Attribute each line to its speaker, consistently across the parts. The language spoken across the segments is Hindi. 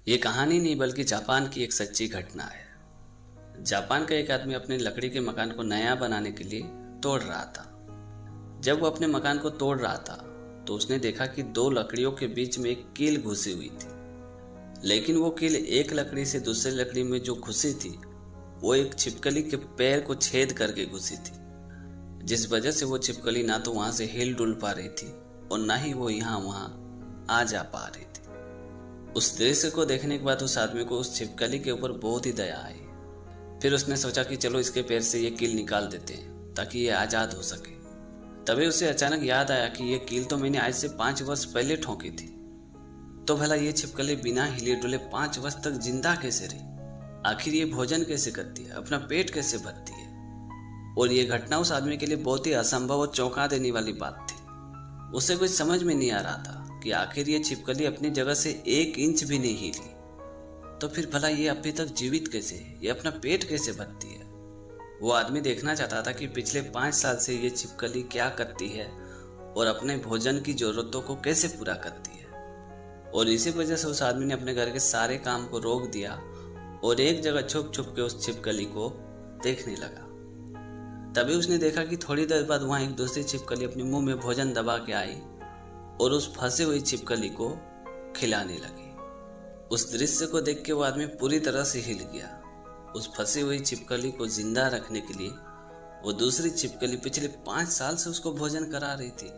Speaker 1: ये कहानी नहीं बल्कि जापान की एक सच्ची घटना है। जापान का एक आदमी अपने लकड़ी के मकान को नया बनाने के लिए तोड़ रहा था। जब वो अपने मकान को तोड़ रहा था तो उसने देखा कि दो लकड़ियों के बीच में एक कील घुसी हुई थी। लेकिन वो कील एक लकड़ी से दूसरी लकड़ी में जो घुसी थी वो एक छिपकली के पैर को छेद करके घुसी थी, जिस वजह से वो छिपकली ना तो वहां से हिल डुल पा रही थी और ना ही वो यहाँ वहां आ जा पा रही थी। उस दृश्य को देखने के बाद उस आदमी को उस छिपकली के ऊपर बहुत ही दया आई। फिर उसने सोचा कि चलो इसके पैर से ये कील निकाल देते हैं ताकि ये आजाद हो सके। तभी उसे अचानक याद आया कि ये कील तो मैंने आज से 5 वर्ष पहले ठोकी थी। तो भला ये छिपकली बिना हिले डुले 5 वर्ष तक जिंदा कैसे रही? आखिर ये भोजन कैसे करती है, अपना पेट कैसे भरती है? और ये घटना उस आदमी के लिए बहुत ही असंभव और चौंका देने वाली बात थी। उसे कुछ समझ में नहीं आ रहा था कि आखिर ये छिपकली अपनी जगह से 1 इंच भी नहीं हिली। तो फिर भला ये अभी तक जीवित कैसे है? ये अपना पेट कैसे भरती है? वो आदमी देखना चाहता था कि पिछले 5 साल से ये छिपकली क्या करती है और अपने भोजन की जरूरतों को कैसे पूरा करती है। और इसी वजह से उस आदमी ने अपने घर के सारे काम को रोक दिया और एक जगह छुप छुप के उस छिपकली को देखने लगा। तभी उसने देखा कि थोड़ी देर बाद वहां एक दूसरी छिपकली अपने मुंह में भोजन दबा के आई और उस फंसी हुई छिपकली को खिलाने लगी। उस दृश्य को देख के वो आदमी पूरी तरह से हिल गया। उस फंसी हुई छिपकली को जिंदा रखने के लिए वो दूसरी छिपकली पिछले 5 साल से उसको भोजन करा रही थी।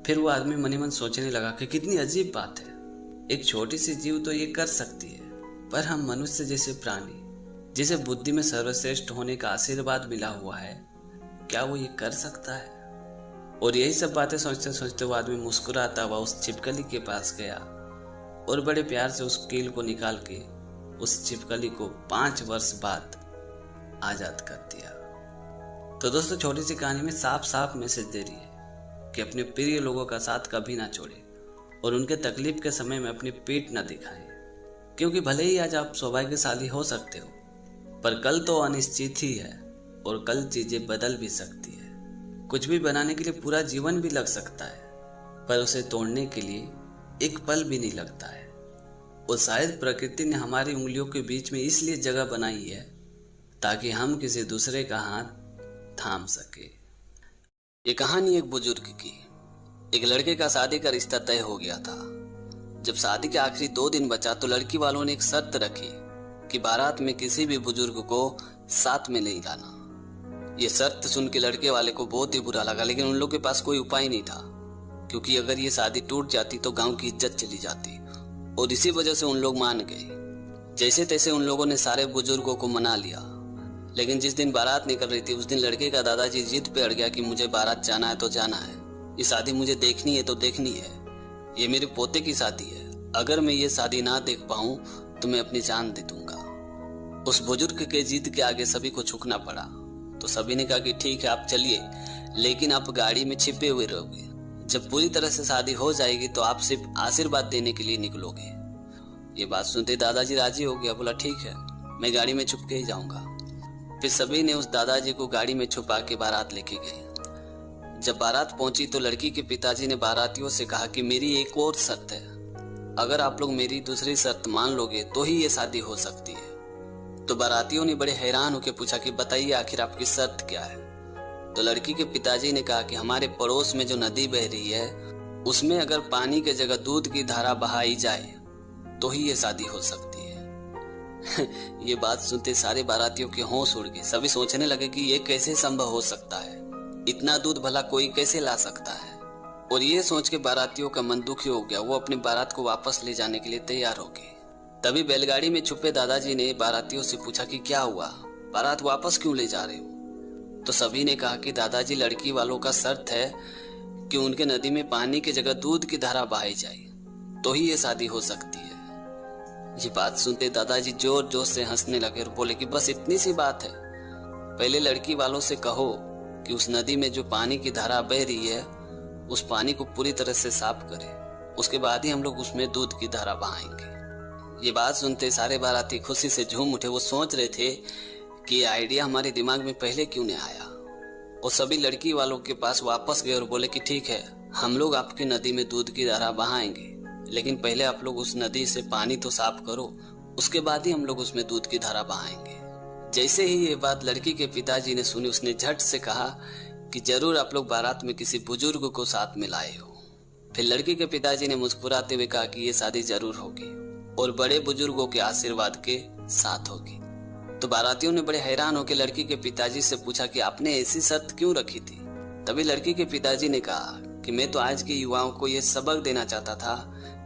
Speaker 1: फिर वो आदमी मनी मन सोचने लगा कि कितनी अजीब बात है, एक छोटी सी जीव तो ये कर सकती है, पर हम मनुष्य जैसे प्राणी जिसे बुद्धि में सर्वश्रेष्ठ होने का आशीर्वाद मिला हुआ है, क्या वो ये कर सकता है? और यही सब बातें सोचते सोचते वो आदमी मुस्कुराता हुआ उस छिपकली के पास गया और बड़े प्यार से उस कील को निकाल के उस छिपकली को 5 वर्ष बाद आजाद कर दिया। तो दोस्तों, छोटी सी कहानी में साफ साफ मैसेज दे रही है कि अपने प्रिय लोगों का साथ कभी ना छोड़े और उनके तकलीफ के समय में अपनी पीठ ना दिखाएं, क्योंकि भले ही आज आप सौभाग्यशाली हो सकते हो, पर कल तो अनिश्चित ही है और कल चीजें बदल भी सकती है। कुछ भी बनाने के लिए पूरा जीवन भी लग सकता है, पर उसे तोड़ने के लिए एक पल भी नहीं लगता है। और शायद प्रकृति ने हमारी उंगलियों के बीच में इसलिए जगह बनाई है ताकि हम किसी दूसरे का हाथ थाम सके। ये कहानी एक बुजुर्ग की। एक लड़के का शादी का रिश्ता तय हो गया था। जब शादी के आखिरी 2 दिन बचा तो लड़की वालों ने एक शर्त रखी कि बारात में किसी भी बुजुर्ग को साथ में नहीं लाना। ये शर्त सुन के लड़के वाले को बहुत ही बुरा लगा, लेकिन उन लोग के पास कोई उपाय नहीं था, क्योंकि अगर ये शादी टूट जाती तो गांव की इज्जत चली जाती। और इसी वजह से उन लोग मान गए। जैसे तैसे उन लोगों ने सारे बुजुर्गों को मना लिया। लेकिन जिस दिन बारात निकल रही थी उस दिन लड़के का दादाजी जिद पे अड़ गया कि मुझे बारात जाना है तो जाना है, ये शादी मुझे देखनी है तो देखनी है, ये मेरे पोते की शादी है, अगर मैं ये शादी ना देख पाऊं तो मैं अपनी जान दे दूंगा। उस बुजुर्ग के जिद के आगे सभी को झुकना पड़ा। तो सभी ने कहा कि ठीक है आप चलिए, लेकिन आप गाड़ी में छिपे हुए रहोगे। जब पूरी तरह से शादी हो जाएगी तो आप सिर्फ आशीर्वाद देने के लिए निकलोगे। ये बात सुनते दादाजी राजी हो गया, बोला ठीक है मैं गाड़ी में छुप के ही जाऊंगा। फिर सभी ने उस दादाजी को गाड़ी में छुपा के बारात लेके गए। जब बारात पहुंची तो लड़की के पिताजी ने बारातियों से कहा कि मेरी एक और शर्त है, अगर आप लोग मेरी दूसरी शर्त मान लोगे तो ही ये शादी हो सकती है। तो बारातियों ने बड़े हैरान होकर पूछा कि बताइए आखिर आपकी शर्त क्या है? तो लड़की के पिताजी ने कहा कि हमारे पड़ोस में जो नदी बह रही है उसमें अगर पानी के जगह दूध की धारा बहाई जाए तो ही ये शादी हो सकती है। ये बात सुनते सारे बारातियों के होश उड़ गए। सभी सोचने लगे कि ये कैसे संभव हो सकता है, इतना दूध भला कोई कैसे ला सकता है। और ये सोच के बारातियों का मन दुखी हो गया। वो अपनी बारात को वापस ले जाने के लिए तैयार हो गए। तभी बैलगाड़ी में छुपे दादाजी ने बारातियों से पूछा कि क्या हुआ, बारात वापस क्यों ले जा रहे हो? तो सभी ने कहा कि दादाजी लड़की वालों का शर्त है कि उनके नदी में पानी की जगह दूध की धारा बहाई जाए तो ही ये शादी हो सकती है। ये बात सुनते दादाजी जोर जोर से हंसने लगे और बोले कि बस इतनी सी बात है, पहले लड़की वालों से कहो कि उस नदी में जो पानी की धारा बह रही है उस पानी को पूरी तरह से साफ करें, उसके बाद ही हम लोग उसमें दूध की धारा बहाएंगे। ये बात सुनते सारे बाराती खुशी से झूम उठे। वो सोच रहे थे कि ये आइडिया हमारे दिमाग में पहले क्यों नहीं आया। और सभी लड़की वालों के पास वापस गए और बोले कि ठीक है हम लोग आपकी नदी में दूध की धारा बहाएंगे, लेकिन पहले आप लोग उस नदी से पानी तो साफ करो, उसके बाद ही हम लोग उसमें दूध की धारा बहाएंगे। जैसे ही ये बात लड़की के पिताजी ने सुनी, उसने झट से कहा कि जरूर आप लोग बारात में किसी बुजुर्ग को साथ में लाए हो। फिर लड़की के पिताजी ने मुस्कुराते हुए कहा कि ये शादी जरूर होगी और बड़े बुजुर्गों के आशीर्वाद के साथ होगी। तो बारातियों ने बड़े हैरान होकर लड़की के पिताजी से पूछा कि आपने ऐसी शर्त क्यों रखी थी। तभी लड़की के पिताजी ने कहा कि मैं तो आज के युवाओं को ये सबक देना चाहता था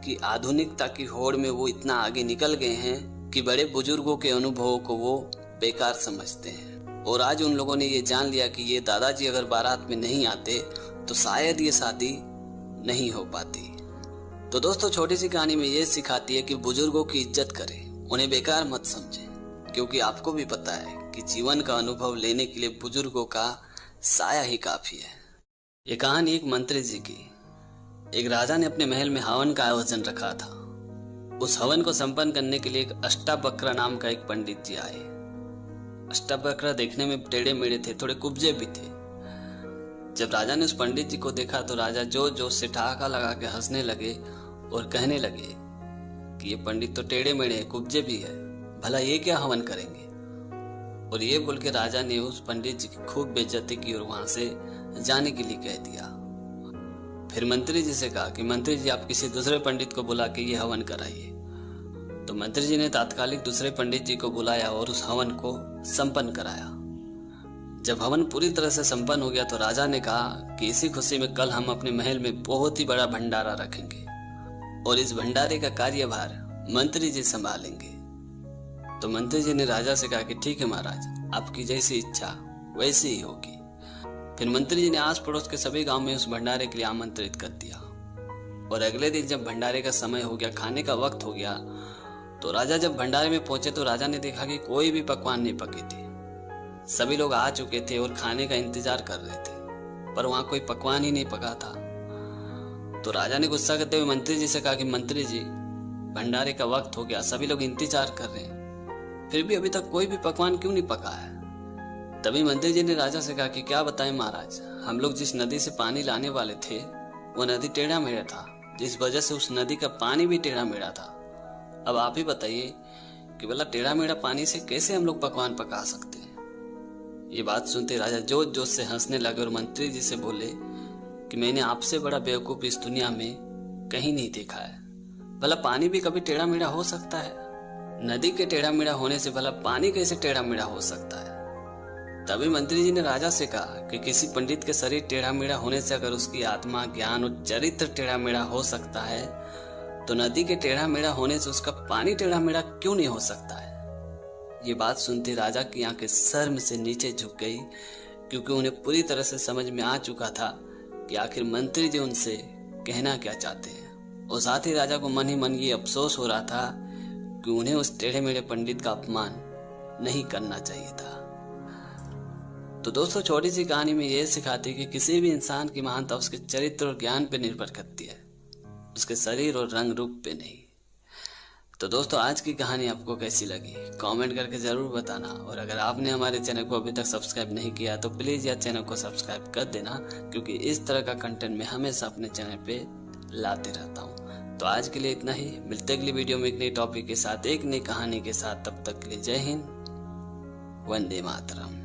Speaker 1: कि आधुनिकता की होड़ में वो इतना आगे निकल गए हैं कि बड़े बुजुर्गों के अनुभवों को वो बेकार समझते हैं। और आज उन लोगों ने ये जान लिया कि ये दादाजी अगर बारात में नहीं आते तो शायद ये शादी नहीं हो पाती। तो दोस्तों, छोटी सी कहानी में ये सिखाती है कि बुजुर्गों की इज्जत करें, उन्हें बेकार मत समझें, क्योंकि आपको भी पता है कि जीवन का अनुभव लेने के लिए बुजुर्गों का साया ही काफी है। ये कहानी एक मंत्री जी की। एक राजा ने अपने महल में हवन का आयोजन रखा था। उस हवन को संपन्न करने के लिए एक अष्टावक्र नाम का एक पंडित जी आए। अष्टावक्र देखने में टेढ़े मेढ़े थे, थोड़े कुब्जे भी थे। जब राजा ने उस पंडित जी को देखा तो राजा जोर से ठहाका लगा के हंसने लगे और कहने लगे कि ये पंडित तो टेढ़े मेढ़े कुब्जे भी है, भला ये क्या हवन करेंगे। और ये बोल के राजा ने उस पंडित जी की खूब बेइज्जती की और वहां से जाने के लिए कह दिया। फिर मंत्री जी से कहा कि मंत्री जी, आप किसी दूसरे पंडित को बुला के ये हवन कराइए। तो मंत्री जी ने तात्कालिक दूसरे पंडित जी को बुलाया और उस हवन को संपन्न कराया। जब हवन पूरी तरह से संपन्न हो गया तो राजा ने कहा कि इसी खुशी में कल हम अपने महल में बहुत ही बड़ा भंडारा रखेंगे और इस भंडारे का कार्यभार मंत्री जी संभालेंगे। तो मंत्री जी ने राजा से कहा कि ठीक है महाराज, आपकी जैसी इच्छा वैसी ही होगी। फिर मंत्री जी ने आस पड़ोस के सभी गांव में उस भंडारे के लिए आमंत्रित कर दिया। और अगले दिन जब भंडारे का समय हो गया, खाने का वक्त हो गया, तो राजा जब भंडारे में पहुंचे तो राजा ने देखा कि कोई भी पकवान नहीं पके थे। सभी लोग आ चुके थे और खाने का इंतजार कर रहे थे, पर वहां कोई पकवान ही नहीं पका था। तो राजा ने गुस्सा करते हुए मंत्री जी से कहा कि मंत्री जी, भंडारे का वक्त हो गया, सभी लोग इंतजार कर रहे हैं, फिर भी अभी तक कोई भी पकवान क्यों नहीं पका है। तभी मंत्री जी ने राजा से कहा कि क्या बताएं महाराज, हम लोग जिस नदी से पानी लाने वाले थे वो नदी टेढ़ा मेढ़ा था, जिस वजह से उस नदी का पानी भी टेढ़ा मेढ़ा था। अब आप ही बताइए कि भला टेढ़ा मेढ़ा पानी से कैसे हम लोग पकवान पका सकते हैं। ये बात सुनते राजा जोश जोश से हंसने लगे और मंत्री जी से बोले कि मैंने आपसे बड़ा बेवकूफ इस दुनिया में कहीं नहीं देखा है। भला पानी भी कभी टेढ़ा मेढ़ा हो सकता है? नदी के टेढ़ा मेढ़ा होने से भला पानी कैसे टेढ़ा मेढ़ा हो सकता है? तभी मंत्री जी ने राजा से कहा कि किसी पंडित के शरीर टेढ़ा मेढ़ा होने से अगर उसकी आत्मा, ज्ञान और चरित्र टेढ़ा मेढ़ा हो सकता है, तो नदी के टेढ़ा मेढ़ा होने से उसका पानी टेढ़ा मेढ़ा क्यों नहीं हो सकता है। ये बात सुनते राजा की आंखें शर्म से नीचे झुक गई, क्योंकि उन्हें पूरी तरह से समझ में आ चुका था कि आखिर मंत्री जी उनसे कहना क्या चाहते हैं। और साथ ही राजा को मन ही मन ये अफसोस हो रहा था कि उन्हें उस टेढ़े मेढ़े पंडित का अपमान नहीं करना चाहिए था। तो दोस्तों, छोटी सी कहानी में यह सिखाती है कि किसी भी इंसान की महानता उसके चरित्र और ज्ञान पर निर्भर करती है, उसके शरीर और रंग रूप पे नहीं। तो दोस्तों, आज की कहानी आपको कैसी लगी कमेंट करके जरूर बताना। और अगर आपने हमारे चैनल को अभी तक सब्सक्राइब नहीं किया तो प्लीज यार चैनल को सब्सक्राइब कर देना, क्योंकि इस तरह का कंटेंट मैं हमेशा अपने चैनल पे लाते रहता हूँ। तो आज के लिए इतना ही, मिलते अगली वीडियो में एक नई टॉपिक के साथ, एक नई कहानी के साथ। तब तक के लिए जय हिंद, वंदे मातरम।